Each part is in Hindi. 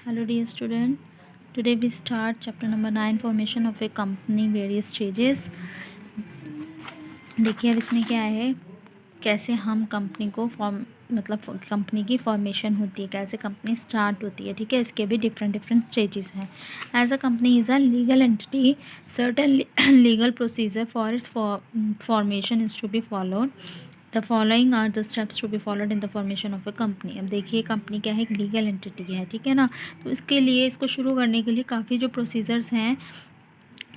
Hello dear student, today we start chapter number 9 formation of a company various stages। देखिए अब इसमें क्या है, कैसे हम कंपनी को फॉर्म मतलब कंपनी की फॉर्मेशन होती है, कैसे कंपनी स्टार्ट होती है। ठीक है, इसके भी डिफरेंट स्टेजेस हैं। As a company is a legal entity, certain legal procedure for its formation is to be followed. The following are the steps to be followed in the formation of a company. अब देखिए कंपनी क्या है, एक लीगल एंटिटी है, ठीक है ना। तो इसके लिए, इसको शुरू करने के लिए काफ़ी जो प्रोसीजर्स हैं,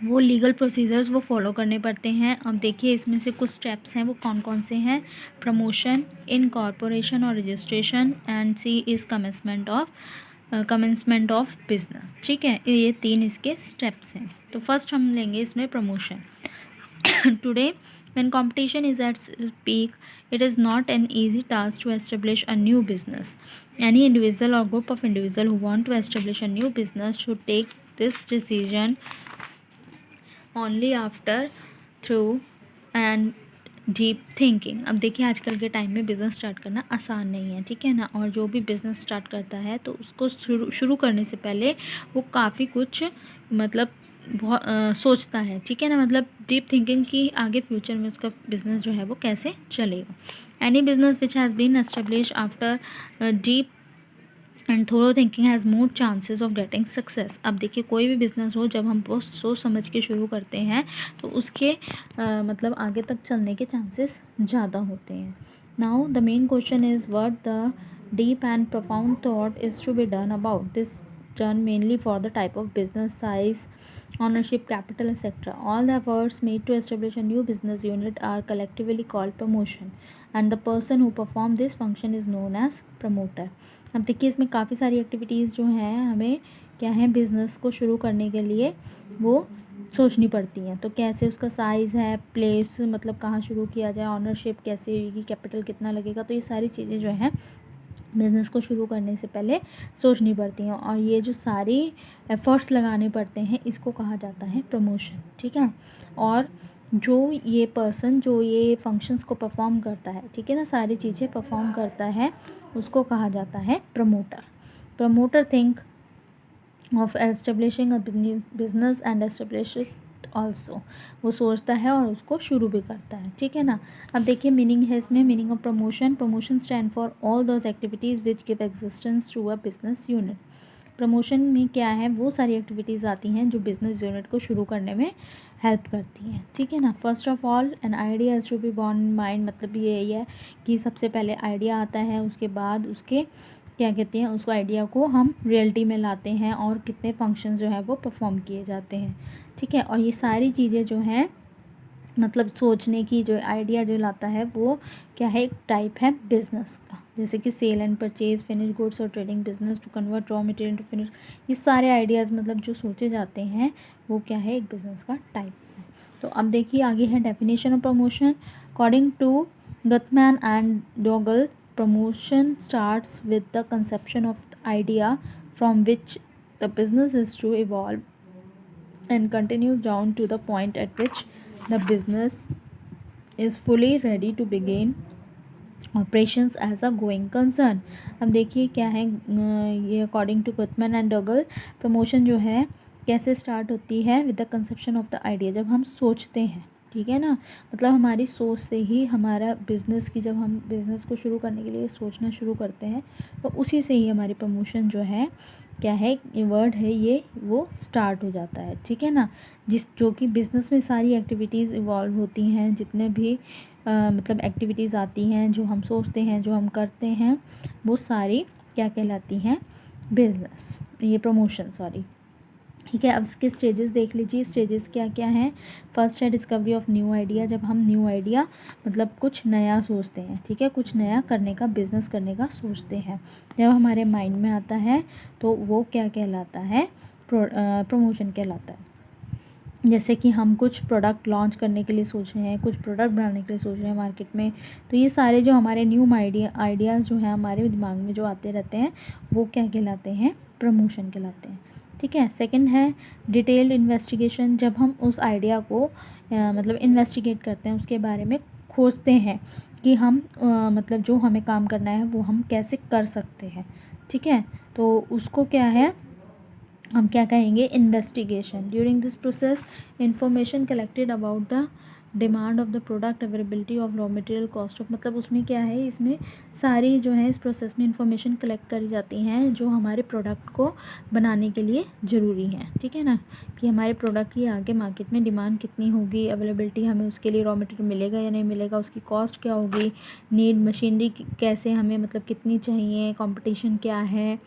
वो लीगल प्रोसीजर्स वो फॉलो करने पड़ते हैं। अब देखिए इसमें से कुछ स्टेप्स हैं, वो कौन कौन से हैं। प्रमोशन, इनकॉर्पोरेशन और registration, and C is commencement of business. ठीक है, ये 3 इसके स्टेप्स हैं। तो फर्स्ट हम लेंगे इसमें promotion. Today, when competition is at peak, it is not an easy task to establish a new business. Any individual or group of individuals who want to establish a new business should take this decision only after through and deep thinking. अब देखिए आजकल के टाइम में बिज़नेस स्टार्ट करना आसान नहीं है, ठीक है ना। और जो भी बिज़नेस स्टार्ट करता है तो उसको शुरू करने से पहले वो काफ़ी कुछ मतलब बहुत सोचता है, ठीक है ना। मतलब डीप थिंकिंग की आगे फ्यूचर में उसका बिज़नेस जो है वो कैसे चलेगा। Any business which has been establish after deep and thorough thinking has more chances of getting success. अब देखिए कोई भी बिज़नेस हो, जब हम बहुत सोच समझ के शुरू करते हैं तो उसके मतलब आगे तक चलने के चांसेस ज़्यादा होते हैं। Now the main question is what the deep and profound thought is to be done about this done mainly for the type of business, size, ownership, capital, etc. All the efforts made to establish a new business unit are collectively called promotion, and the person who perform this function is known as promoter. अब देखिए इसमें काफ़ी सारी एक्टिविटीज़ जो हैं हमें क्या है, बिज़नेस को शुरू करने के लिए वो सोचनी पड़ती हैं। तो कैसे उसका साइज़ है, प्लेस मतलब कहाँ शुरू किया जाए, ऑनरशिप कैसे होगी, कैपिटल कितना लगेगा, तो ये सारी चीज़ें जो हैं बिज़नेस को शुरू करने से पहले सोचनी पड़ती हैं। और ये जो सारी एफ़र्ट्स लगाने पड़ते हैं, इसको कहा जाता है प्रमोशन, ठीक है। और जो ये पर्सन जो ये फंक्शंस को परफॉर्म करता है, ठीक है ना, सारी चीज़ें परफॉर्म करता है, उसको कहा जाता है promoter. Promoter think of establishing a business and establishes also. वो सोचता है और उसको शुरू भी करता है, ठीक है ना। अब देखिए मीनिंग है इसमें, meaning of promotion. Promotion stand for all those activities which give existence to a business unit. Promotion में क्या है, वो सारी एक्टिविटीज़ आती हैं जो बिज़नेस यूनिट को शुरू करने में हेल्प करती हैं, ठीक है ना। First of all an idea has to be born in mind. मतलब ये यही है कि सबसे पहले आइडिया आता है, उसके बाद उसके क्या कहते हैं, उस आइडिया को हम रियलिटी में लाते हैं और कितने फंक्शन जो है वो परफॉर्म किए जाते हैं, ठीक है। और ये सारी चीज़ें जो हैं मतलब सोचने की, जो आइडिया जो लाता है वो क्या है, एक टाइप है बिज़नेस का। जैसे कि sale and purchase, finish goods और trading business, to convert raw material to finish, ये सारे आइडियाज़ मतलब जो सोचे जाते हैं वो क्या है, एक बिज़नेस का टाइप है। तो अब देखिए आगे है definition of promotion. According to Gutmann and Dougall, promotion starts with the conception of the idea from which the business is to evolve and continues down to the point at which the business is fully ready to begin operations as a going concern। अब देखिए क्या है, ये according to गुथमैन and dongle, promotion जो है कैसे स्टार्ट होती है, with the conception of the idea. जब हम सोचते हैं, ठीक है ना, मतलब हमारी सोच से ही हमारा बिज़नेस की, जब हम बिज़नेस को शुरू करने के लिए सोचना शुरू करते हैं तो उसी से ही हमारी प्रमोशन जो है क्या है, ये वर्ड है ये, वो स्टार्ट हो जाता है, ठीक है ना। जो कि बिज़नेस में सारी एक्टिविटीज़ इवॉल्व होती हैं, जितने भी मतलब एक्टिविटीज़ आती हैं, जो हम सोचते हैं, जो हम करते हैं, वो सारी क्या कहलाती हैं, बिज़नेस, ये प्रमोशन, सॉरी, ठीक है। अब इसके स्टेजेस देख लीजिए, स्टेजेस क्या क्या हैं। फर्स्ट है डिस्कवरी ऑफ न्यू आइडिया। जब हम न्यू आइडिया मतलब कुछ नया सोचते हैं, ठीक है, कुछ नया करने का, बिज़नेस करने का सोचते हैं, जब हमारे माइंड में आता है तो वो क्या कहलाता है, प्रमोशन कहलाता है। जैसे कि हम कुछ प्रोडक्ट लॉन्च करने के लिए सोच रहे हैं, कुछ प्रोडक्ट बनाने के लिए सोच रहे हैं मार्केट में, तो ये सारे जो हमारे न्यू आइडियाज़ जो हैं हमारे दिमाग में जो आते रहते हैं, वो क्या कहलाते हैं, प्रमोशन कहलाते हैं, ठीक है। सेकंड है डिटेल्ड इन्वेस्टिगेशन। जब हम उस आइडिया को मतलब इन्वेस्टिगेट करते हैं, उसके बारे में खोजते हैं कि हम मतलब जो हमें काम करना है वो हम कैसे कर सकते हैं, ठीक है। तो उसको क्या है, हम क्या कहेंगे, investigation. During this process information collected about the demand of the product, availability of raw material, cost of, मतलब उसमें क्या है, इसमें सारी जो है इस प्रोसेस में इंफॉर्मेशन कलेक्ट करी जाती हैं जो हमारे प्रोडक्ट को बनाने के लिए ज़रूरी हैं, ठीक है ना, कि हमारे प्रोडक्ट की आगे मार्केट में डिमांड कितनी होगी, अवेलेबिलिटी, हमें उसके लिए रॉ मटेरियल मिलेगा या नहीं मिलेगा, उसकी कॉस्ट क्या होगी, नीड मशीनरी कैसे हमें मतलब कितनी चाहिए, कंपटीशन क्या है,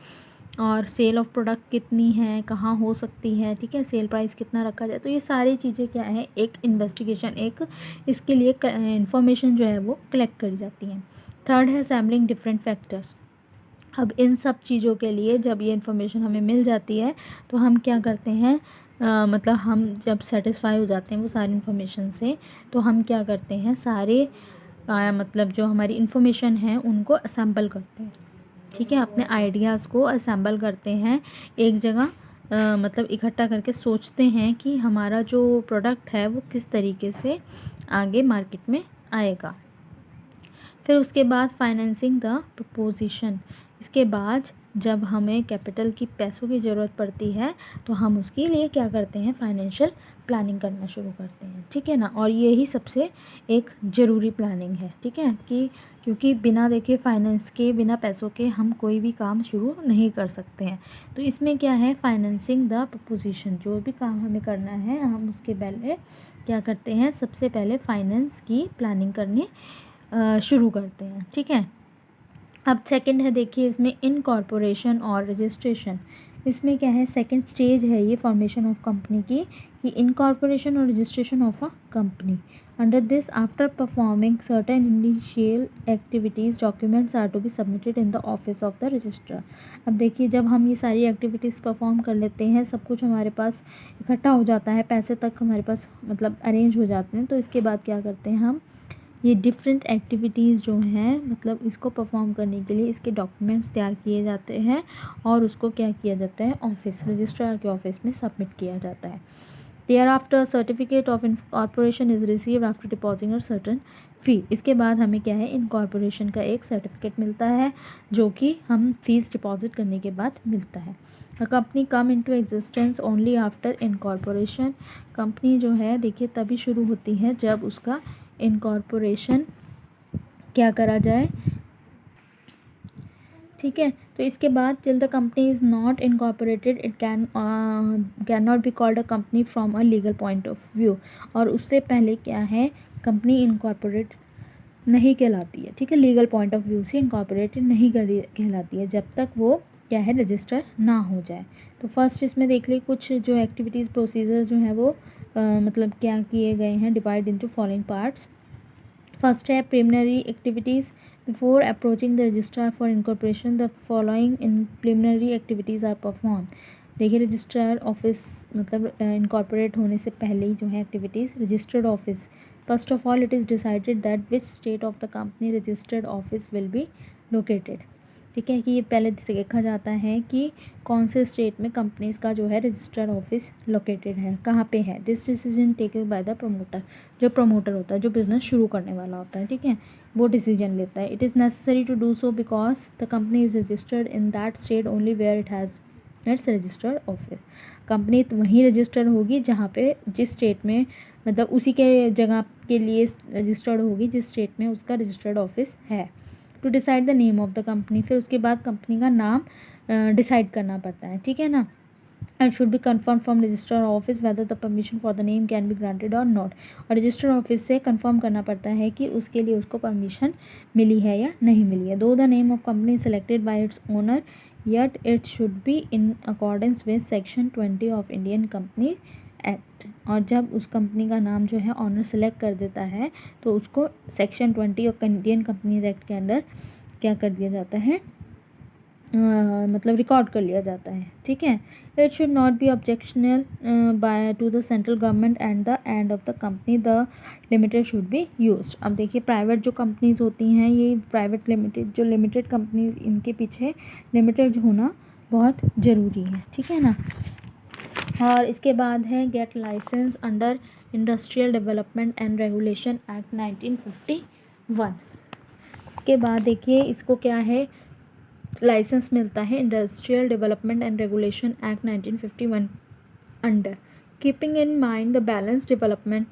और सेल ऑफ प्रोडक्ट कितनी है, कहाँ हो सकती है, ठीक है, सेल प्राइस कितना रखा जाए। तो ये सारी चीज़ें क्या है, एक इन्वेस्टिगेशन, एक इसके लिए इंफॉर्मेशन जो है वो कलेक्ट करी जाती हैं। थर्ड है सैम्पलिंग डिफरेंट फैक्टर्स। अब इन सब चीज़ों के लिए जब ये इन्फॉर्मेशन हमें मिल जाती है तो हम क्या करते हैं, मतलब हम जब सेटिस्फाई हो जाते हैं वो सारी इन्फॉर्मेशन से, तो हम क्या करते हैं, सारे मतलब जो हमारी इन्फॉर्मेशन है उनको असेंबल करते हैं, ठीक है, अपने आइडियाज़ को असेंबल करते हैं एक जगह, मतलब इकट्ठा करके सोचते हैं कि हमारा जो प्रोडक्ट है वो किस तरीके से आगे मार्केट में आएगा। फिर उसके बाद फाइनेंसिंग द प्रपोजिशन। इसके बाद जब हमें कैपिटल की, पैसों की ज़रूरत पड़ती है तो हम उसके लिए क्या करते हैं, फाइनेंशियल प्लानिंग करना शुरू करते हैं, ठीक है ना। और यही सबसे एक ज़रूरी प्लानिंग है, ठीक है, कि क्योंकि बिना देखे फाइनेंस के, बिना पैसों के हम कोई भी काम शुरू नहीं कर सकते हैं। तो इसमें क्या है, फाइनेंसिंग द प्रपोजिशन, जो भी काम हमें करना है हम उसके पहले क्या करते हैं, सबसे पहले फाइनेंस की प्लानिंग करनी शुरू करते हैं, ठीक है। अब सेकंड है, देखिए इसमें इनकॉर्पोरेशन और रजिस्ट्रेशन। इसमें क्या है, सेकंड स्टेज है ये फॉर्मेशन ऑफ कंपनी की, कि इनकॉर्पोरेशन और registration of a company. Under this, after performing certain initial activities, documents are to be submitted in the office of the registrar. अब देखिए जब हम ये सारी एक्टिविटीज़ परफॉर्म कर लेते हैं, सब कुछ हमारे पास इकट्ठा हो जाता है, पैसे तक हमारे पास मतलब अरेंज हो जाते हैं, तो इसके बाद क्या करते हैं हम, ये डिफरेंट एक्टिविटीज़ जो हैं मतलब इसको परफॉर्म करने के लिए इसके डॉक्यूमेंट्स तैयार किए जाते हैं और उसको क्या किया जाता है, ऑफिस, रजिस्ट्रार के ऑफिस में सबमिट किया जाता है। Thereafter certificate of incorporation is received after depositing a certain fee. इसके बाद हमें क्या है, इनकॉर्पोरेशन का एक सर्टिफिकेट मिलता है जो कि हम फीस डिपॉजिट करने के बाद मिलता है। A company come into existence only after incorporation. Company जो है देखिए तभी शुरू होती है जब उसका इनकॉर्पोरेशन क्या करा जाए, ठीक है। तो इसके बाद till the company is not incorporated it can not be called a company from a legal point of view. और उससे पहले क्या है, कंपनी इनकॉर्पोरेट नहीं कहलाती है, ठीक है, लीगल पॉइंट ऑफ व्यू से इनकॉर्पोरेटेड नहीं कहलाती है जब तक वो क्या है, रजिस्टर ना हो जाए। तो फर्स्ट इसमें देख ली कुछ जो एक्टिविटीज़ प्रोसीजर जो है वो मतलब क्या किए गए हैं, divide into following parts. First है preliminary activities. Before approaching the registrar for incorporation the following in preliminary activities are perform. देखिए रजिस्ट्रार ऑफिस मतलब इनकॉर्पोरेट होने से पहले ही जो है activities, registered office. First of all it is decided that which state of the company registered office will be located, ठीक है, कि ये पहले से देखा जाता है कि कौन से स्टेट में कंपनीज़ का जो है रजिस्टर्ड ऑफिस लोकेटेड है, कहाँ पे है। This decision taken by the promoter, जो प्रमोटर होता है, जो बिज़नेस शुरू करने वाला होता है, ठीक है, वो डिसीजन लेता है। It is necessary to do so because the company is registered in that state only where it has its registered office. Company तो वहीं रजिस्टर्ड होगी जहाँ पे, जिस स्टेट में, मतलब उसी के जगह के लिए रजिस्टर्ड होगी जिस स्टेट में उसका रजिस्टर्ड ऑफिस है। To decide the name of the company, फिर उसके बाद कंपनी का नाम डिसाइड करना पड़ता है, ठीक है ना। And should be confirm from register office whether the permission for the name can be granted और नॉट। और रजिस्टर ऑफिस से कन्फर्म करना पड़ता है कि उसके लिए उसको परमिशन मिली है या नहीं मिली है। दो the name of company selected bye its owner yet it should be in accordance with section 20 of Indian company act. और जब उस कंपनी का नाम जो है ऑनर सेलेक्ट कर देता है तो उसको section 20 of Indian companies act के अंडर क्या कर दिया जाता है, मतलब रिकॉर्ड कर लिया जाता है, ठीक है। It should not be objectional by two the central government and the end of the company the limited should be used. अब देखिए प्राइवेट जो कंपनीज होती हैं, ये प्राइवेट लिमिटेड जो लिमिटेड कंपनीज, इनके पीछे लिमिटेड होना बहुत ज़रूरी है, ठीक है ना। और इसके बाद है get licence under industrial development and regulation act 1951। इसके बाद देखिए इसको क्या है, लाइसेंस मिलता है industrial development and regulation act 1951 under. Keeping in mind the balance development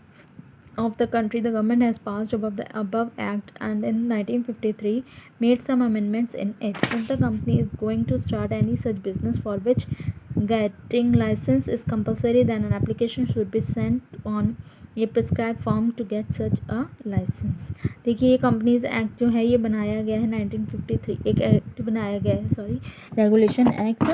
of the country, the government has passed above act and in 1953 made some amendments in it. If the company is going to start any such business for which getting license is compulsory, then an application should be sent on a prescribed form to get such a license. देखिए ये कंपनीज एक्ट जो है ये बनाया गया है 1953, एक एक्ट बनाया गया है, सॉरी, रेगुलेशन एक्ट.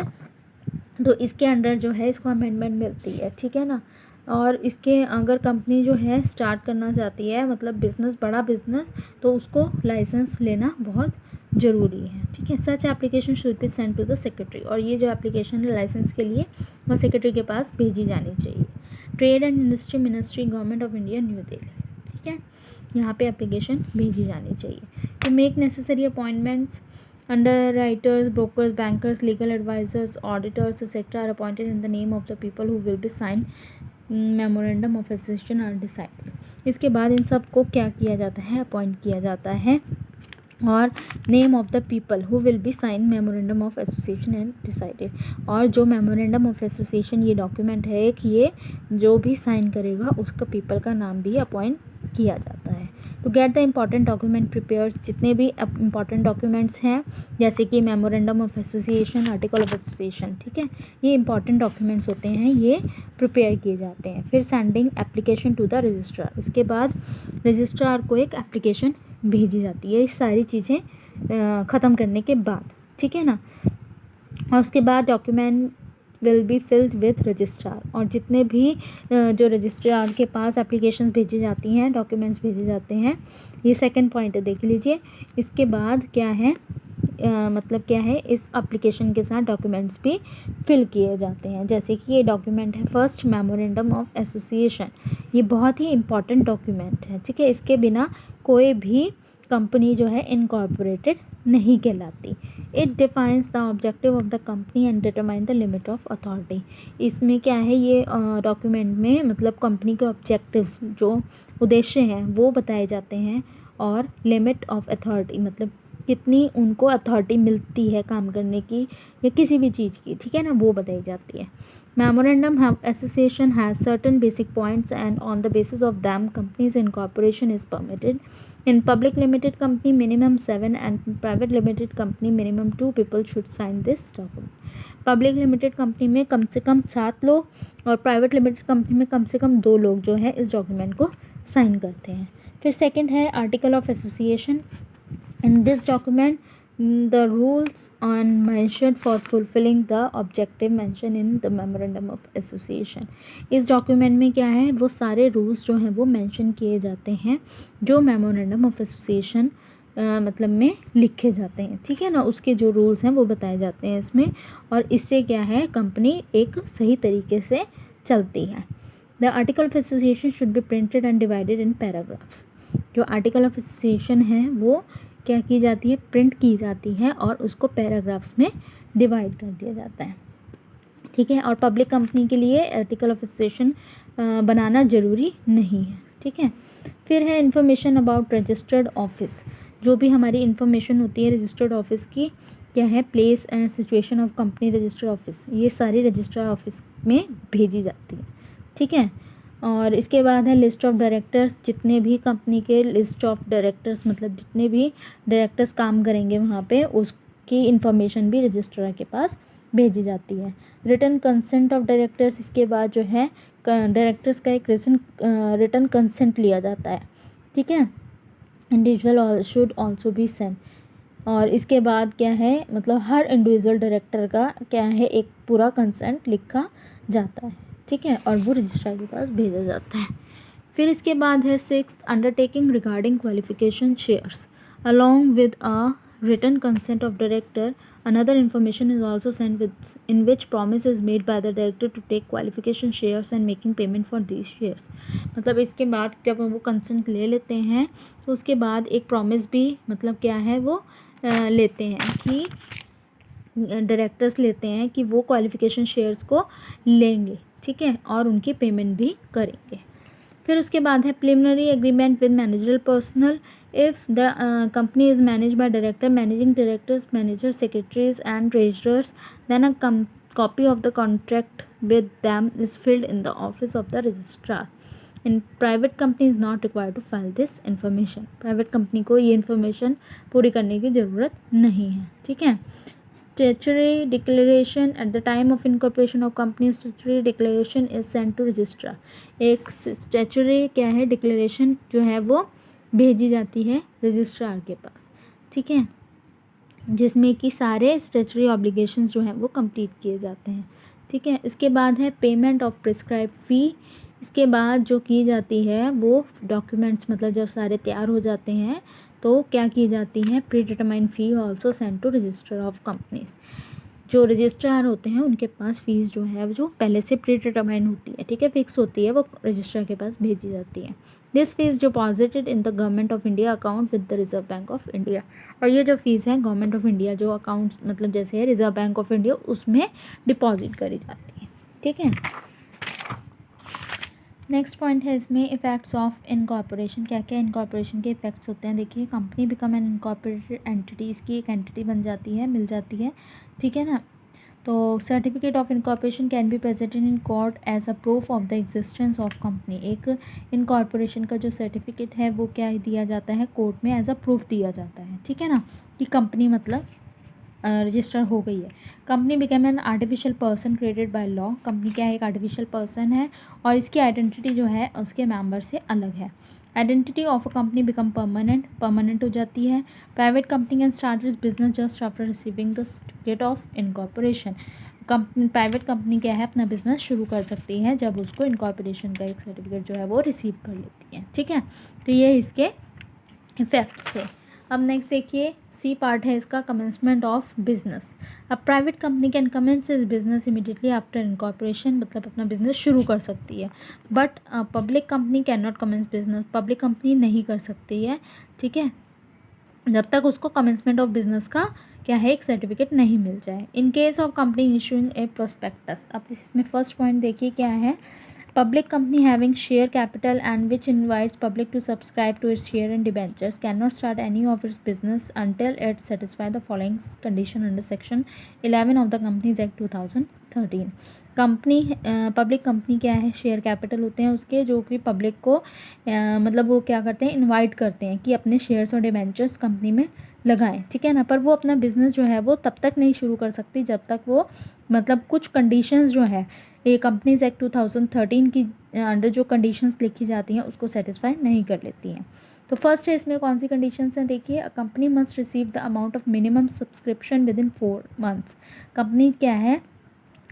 तो इसके अंडर जो है इसको अमेंडमेंट मिलती है, ठीक है ना. और इसके अगर कंपनी जो है स्टार्ट करना चाहती है, मतलब बिज़नेस, बड़ा बिज़नेस, तो उसको लाइसेंस लेना बहुत ज़रूरी है, ठीक है. Such application should be send to the secretary. और ये जो एप्लीकेशन है लाइसेंस के लिए वो सेक्रेटरी के पास भेजी जानी चाहिए. Trade and industry ministry, government of India, New Delhi, ठीक है. यहाँ पे एप्लीकेशन भेजी जानी चाहिए. To make necessary appointments, underwriters, brokers, bankers, legal advisors, auditors, etc. are appointed in the name of the people who will be signed memorandum of association are decided. इसके बाद इन सब को क्या किया जाता है, अपॉइंट किया जाता है, और name of the people who will be sign memorandum of association and decided. और जो मेमोरेंडम ऑफ एसोसिएशन ये डॉक्यूमेंट है एक, ये जो भी साइन करेगा उसका पीपल का नाम भी अपॉइंट किया जाता है. To get the important document prepare, जितने भी इम्पॉर्टेंट डॉक्यूमेंट्स हैं जैसे कि memorandum of association, article of association, ठीक है, ये इंपॉर्टेंट डॉक्यूमेंट्स होते हैं, ये प्रिपेयर किए जाते हैं. फिर sending application to the registrar, इसके बाद रजिस्ट्रार को एक एप्लीकेशन भेजी जाती है, ये सारी चीज़ें ख़त्म करने के बाद, ठीक है ना. और उसके बाद document will be filled with registrar. और जितने भी जो रजिस्ट्रार के पास एप्लीकेशंस भेजी जाती हैं, डॉक्यूमेंट्स भेजे जाते हैं, ये सेकंड पॉइंट है, देख लीजिए. इसके बाद क्या है, मतलब क्या है, इस एप्लीकेशन के साथ डॉक्यूमेंट्स भी फिल किए जाते हैं. जैसे कि ये डॉक्यूमेंट है फर्स्ट मेमोरेंडम ऑफ एसोसिएशन, ये बहुत ही इम्पॉर्टेंट डॉक्यूमेंट है, ठीक है. इसके बिना कोई भी कंपनी जो है इनकॉर्पोरेटेड नहीं कहलाती. It defines the objective of the company and determine the limit of authority. इसमें क्या है, ये डॉक्यूमेंट में मतलब कंपनी के ऑब्जेक्टिव्स, जो उद्देश्य हैं वो बताए जाते हैं, और लिमिट ऑफ अथॉरिटी मतलब कितनी उनको अथॉरिटी मिलती है काम करने की या किसी भी चीज़ की, ठीक है ना, वो बताई जाती है. Memorandum association has certain basic points and on the basis of them companies incorporation is permitted. In public limited company minimum 7 and private limited company minimum 2 people should sign this document. Public limited company में कम से कम 7 लोग और private limited company में कम से कम 2 लोग जो है इस डॉक्यूमेंट को साइन करते हैं. फिर सेकंड है article of association. In this document the rules are mentioned for fulfilling the objective mentioned in the memorandum of association. इस डॉक्यूमेंट में क्या है, वो सारे रूल्स जो हैं वो मेंशन किए जाते हैं जो मेमोरेंडम ऑफ एसोसिएशन मतलब में लिखे जाते हैं, ठीक है ना. उसके जो रूल्स हैं वो बताए जाते हैं इसमें, और इससे क्या है, कंपनी एक सही तरीके से चलती है. The article of association should be printed and divided in paragraphs. जो आर्टिकल ऑफ एसोसिएशन है वो क्या की जाती है, प्रिंट की जाती है और उसको पैराग्राफ्स में डिवाइड कर दिया जाता है, ठीक है. और पब्लिक कंपनी के लिए आर्टिकल ऑफ एसोसिएशन बनाना ज़रूरी नहीं है, ठीक है. फिर है इन्फॉर्मेशन अबाउट रजिस्टर्ड ऑफिस. जो भी हमारी इन्फॉर्मेशन होती है रजिस्टर्ड ऑफिस की, क्या है, place and situation of company registered office, ये सारी रजिस्टर्ड ऑफिस में भेजी जाती है, ठीक है. और इसके बाद है लिस्ट ऑफ डायरेक्टर्स. जितने भी कंपनी के लिस्ट ऑफ डायरेक्टर्स मतलब जितने भी डायरेक्टर्स काम करेंगे वहाँ पे उसकी इन्फॉर्मेशन भी रजिस्ट्रार के पास भेजी जाती है. Written consent of directors. इसके बाद जो है डायरेक्टर्स का एक रिटन कंसेंट लिया जाता है, ठीक है. Individual should also be send. और इसके बाद क्या है, मतलब हर इंडिविजुअल डायरेक्टर का क्या है, एक पूरा कंसेंट लिखा जाता है, ठीक है, और वो रजिस्ट्रार के पास भेजा जाता है. फिर इसके बाद है sixth, undertaking regarding qualification shares along with a written consent of director. Another information is also send with in which promise is made by the director to take qualification shares and making payment for these shares. मतलब इसके बाद जब वो कंसेंट ले लेते हैं तो उसके बाद एक प्रॉमिस भी मतलब क्या है वो लेते हैं कि डायरेक्टर्स लेते हैं कि वो क्वालिफिकेशन शेयर्स को लेंगे, ठीक है, और उनकी पेमेंट भी करेंगे. फिर उसके बाद है preliminary agreement with managerial personnel. If the company is managed by director, managing directors, managers, secretaries and treasurers, then a copy of the contract with them is filled in the office of the registrar. In private company is not required to file this information. Private company को ये इन्फॉर्मेशन पूरी करने की ज़रूरत नहीं है. ठीक है. Statutory declaration at the time of incorporation of company, statutory declaration is sent to registrar. एक statutory क्या है, declaration जो है वो भेजी जाती है रजिस्ट्रार के पास. ठीक है, जिसमें कि सारे स्टैच्यूटरी ऑब्लिगेशंस जो हैं वो कंप्लीट किए जाते हैं. ठीक है. इसके बाद है पेमेंट ऑफ प्रिस्क्राइब फ़ी. इसके बाद जो की जाती है वो डॉक्यूमेंट्स, मतलब जब सारे तैयार हो जाते हैं तो क्या की जाती है, predetermined fee also send to register of companies. जो रजिस्ट्रार होते हैं उनके पास फ़ीस जो है जो पहले से प्री डिटरमाइन होती है. ठीक है, फिक्स होती है, वो रजिस्ट्रार के पास भेजी जाती है. This fees deposited in the government of India account with the reserve bank of India. और ये जो फीस है गवर्नमेंट ऑफ इंडिया जो अकाउंट, मतलब जैसे है रिजर्व बैंक ऑफ इंडिया, उसमें डिपॉजिट करी जाती है. ठीक है. नेक्स्ट पॉइंट है इसमें इफ़ेक्ट्स ऑफ इनकॉर्पोरेशन. क्या क्या इनकॉर्पोरेशन के इफ़ेक्ट्स होते हैं. देखिए, company become an incorporated entity, इसकी एक एंटिटी बन जाती है, मिल जाती है. ठीक है ना. तो certificate of incorporation can be presented in court as a proof of the existence of company. एक इनकॉर्पोरेशन का जो सर्टिफिकेट है वो क्या दिया जाता है, कोर्ट में एज अ प्रूफ दिया जाता है. ठीक है ना, कि कंपनी मतलब रजिस्टर हो गई है. Company become an artificial person created by law. Company क्या है, एक आर्टिफिशियल पर्सन है और इसकी आइडेंटिटी जो है उसके मेंबर से अलग है. Identity of a company become permanent हो जाती है. Private company can start it's business just after receiving the certificate of incorporation. Private company क्या है, अपना बिजनेस शुरू कर सकती है जब उसको इनकॉर्पोरेशन का एक सर्टिफिकेट जो है वो रिसीव कर लेती है. ठीक है, तो ये इसके इफ़ेक्ट्स थे. अब नेक्स्ट देखिए, सी पार्ट है इसका, कमेंसमेंट ऑफ बिजनेस. अब private company can commence is business immediately after incorporation, मतलब अपना बिजनेस शुरू कर सकती है. But public company can not commence business. Public company नहीं कर सकती है. ठीक है, जब तक उसको कमेंसमेंट ऑफ बिजनेस का क्या है, एक सर्टिफिकेट नहीं मिल जाए. In case of company issuing A prospectus. अब इसमें फर्स्ट पॉइंट देखिए क्या है, public company having share capital and which invites public to subscribe to its share and debentures cannot start any of its business until it satisfy the following condition under section 11 of the Companies Act 2013. Company public company क्या है, शेयर कैपिटल होते हैं उसके, जो कि पब्लिक को मतलब वो क्या करते हैं, इनवाइट करते हैं कि अपने शेयर्स और डिबेंचर्स कंपनी में लगाएं. ठीक है ना. पर वो अपना बिजनेस जो है वो तब तक नहीं शुरू कर सकती जब तक वो मतलब कुछ कंडीशंस जो है ये कंपनीज एक्ट 2013 की अंडर जो कंडीशंस लिखी जाती हैं उसको सेटिस्फाई नहीं कर लेती हैं. तो फर्स्ट है इसमें कौन सी कंडीशंस हैं, देखिए, a company must receive the amount of minimum subscription with in 4 months. Company क्या है,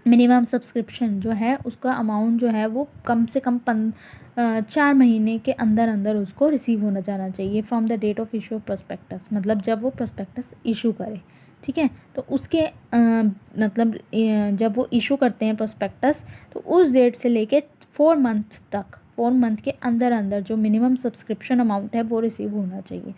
मिनिमम सब्सक्रिप्शन जो है उसका अमाउंट जो है वो कम से कम 4 महीने के अंदर अंदर उसको रिसीव होना जाना चाहिए from the date of issue of prospectus, मतलब जब वो प्रोस्पेक्टस इशू करे. ठीक है, तो उसके मतलब जब वो इशू करते हैं प्रोस्पेक्टस तो उस डेट से लेके 4 month तक, 4 month के अंदर अंदर जो मिनिमम सब्सक्रिप्शन अमाउंट है वो रिसीव होना चाहिए.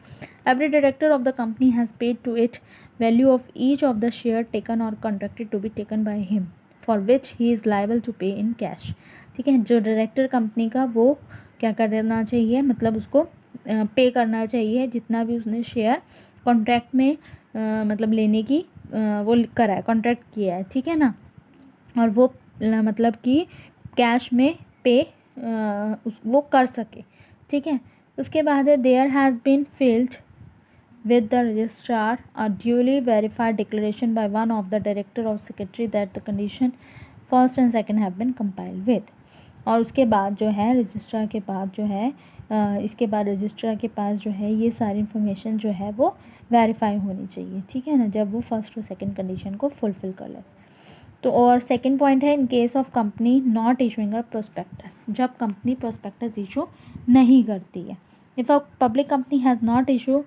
Every director of the company has paid to it value of each of the share taken और contracted to be taken by him for which he is liable to pay in cash. ठीक है, जो डायरेक्टर कंपनी का वो क्या करना चाहिए, मतलब उसको पे करना चाहिए जितना भी उसने शेयर कॉन्ट्रैक्ट में मतलब लेने की वो करा है, कॉन्ट्रैक्ट किया है. ठीक है ना, और वो मतलब कि कैश में पे वो कर सके. ठीक है, उसके बाद है there has been filled with the registrar a duly verified declaration by one of the director or secretary that the condition first and second have been compiled with. और उसके बाद जो है रजिस्ट्रार के बाद जो है इसके बाद रजिस्ट्रार के पास जो है ये सारी इन्फॉर्मेशन जो है वो वेरीफाई होनी चाहिए. ठीक है ना, जब वो फर्स्ट और सेकंड कंडीशन को फुलफ़िल कर ले. तो और सेकंड पॉइंट है in case of company not issuing a prospectus. जब कंपनी प्रोस्पेक्टस इशू नहीं करती है. If a public company has not issue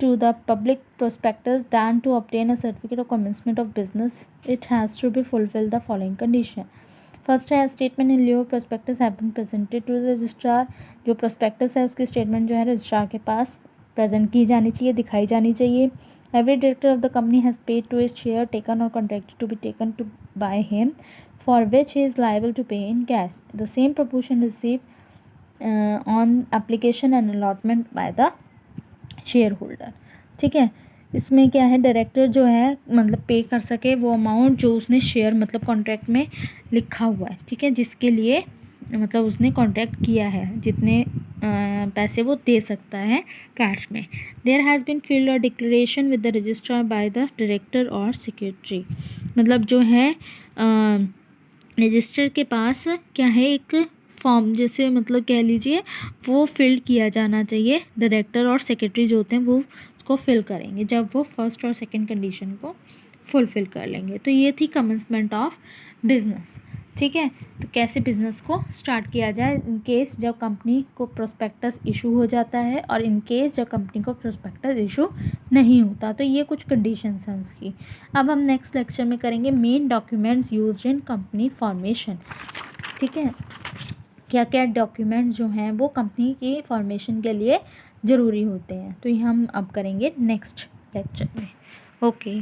to the public prospectus than to obtain a certificate of commencement of business, it has to be fulfill the following condition. First है statement in lieu of prospectus have been presented to the registrar. जो prospectus है उसकी statement जो है registrar के पास present की जानी चाहिए, दिखाई जानी चाहिए. Every director of the company has paid to his share taken or contracted to be taken to by him for which he is liable to pay in cash. The same proportion received on application and allotment by the share holder. ठीक है, इसमें क्या है, डायरेक्टर जो है मतलब पे कर सके वो अमाउंट जो उसने शेयर मतलब कॉन्ट्रैक्ट में लिखा हुआ है, ठीक है, जिसके लिए मतलब उसने कॉन्ट्रैक्ट किया है, जितने पैसे वो दे सकता है कैश में। There has been filled a declaration with the registrar by the director और सेक्रेटरी। मतलब जो है रजिस्टर के पास क्या है, एक फॉर्म जैसे मतलब कह लीजिए वो फिल किया जाना चाहिए। डायरेक्टर और सेक्रेटरी जो होते हैं वो उसको फिल करेंगे जब वो फर्स्ट और सेकंड कंडीशन को फुलफिल कर लेंगे। तो ये थी कमेंसमेंट ऑफ बिजनेस। ठीक है, तो कैसे बिजनेस को स्टार्ट किया जाए इन केस जब कंपनी को प्रोस्पेक्टस इशू हो जाता है और इन केस जब कंपनी को प्रोस्पेक्टस इशू नहीं होता। तो ये कुछ कंडीशंस हैं उसकी। अब हम नेक्स्ट लेक्चर में करेंगे main documents used in company formation. ठीक है, क्या क्या डॉक्यूमेंट्स जो हैं वो कंपनी की फॉर्मेशन के लिए ज़रूरी होते हैं, तो ये हम अब करेंगे नेक्स्ट लेक्चर में। ओके।